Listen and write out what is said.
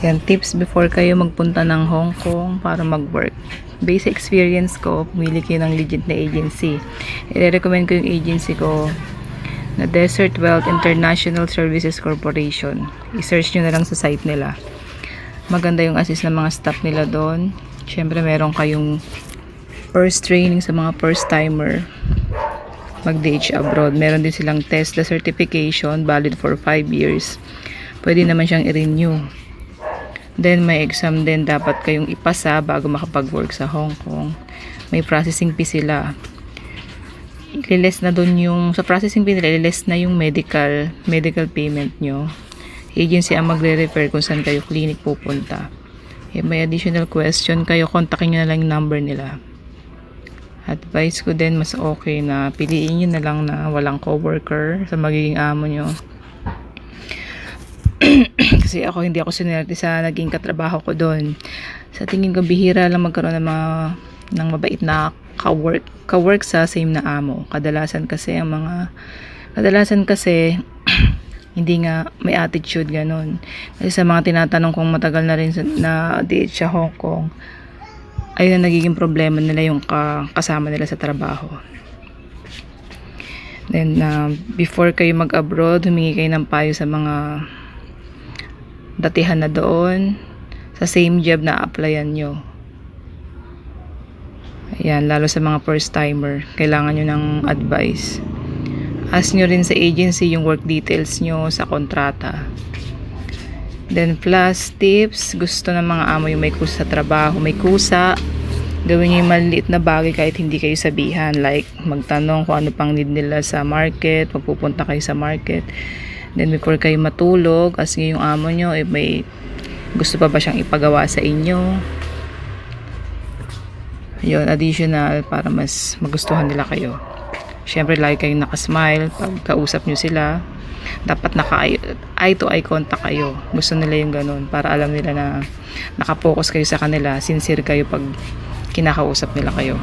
Yan, tips before kayo magpunta ng Hong Kong para mag-work. Basic experience ko, pumili kayo ng legit na agency. I-recommend ko yung agency ko na Desert Wealth International Services Corporation. I-search nyo na lang sa site nila. Maganda yung assist ng mga staff nila doon. Siyempre, meron kayong first training sa mga first timer mag-DH abroad. Meron din silang TESDA certification, valid for 5 years. Pwede naman siyang i-renew. Then, may exam din dapat kayong ipasa bago makapag-work sa Hong Kong. May processing fee sila. Ililes na dun yung, sa processing fee nila, ililes na yung medical payment nyo. Agency ang magre-refer kung saan kayo clinic pupunta. If may additional question kayo, kontakin nyo na lang yung number nila. Advice ko din, mas okay na piliin nyo na lang na walang coworker sa magiging amo nyo. Kasi ako, hindi ako sinerte sa naging katrabaho ko doon. Sa tingin ko, bihira lang magkaroon ng mabait na ka-work sa same na amo. Kadalasan kasi hindi nga may attitude ganon. Kasi sa mga tinatanong kong matagal na rin na DH sa Hong Kong, ayun ang nagiging problema nila, yung kasama nila sa trabaho. Then, before kayo mag-abroad, humingi kayo ng payo sa mga datihan na doon sa same job na applyan nyo. Ayan, lalo sa mga first timer, kailangan nyo ng advice. Ask nyo rin sa agency yung work details nyo sa kontrata. Then plus tips, gusto ng mga amo yung may kusa sa trabaho, may kusa. Gawin nyo yung maliit na bagay kahit hindi kayo sabihan, like magtanong kung ano pang need nila sa market, magpupunta kayo sa market. Then before kayo matulog, ask nyo yung amo nyo if may gusto pa ba siyang ipagawa sa inyo. Yun, additional para mas magustuhan nila kayo. Siyempre, lagi kayong nakasmile pag kausap nyo sila. Dapat eye to eye contact kayo. Gusto nila yung ganun para alam nila na nakapokus kayo sa kanila, sincere kayo pag kinakausap nila kayo.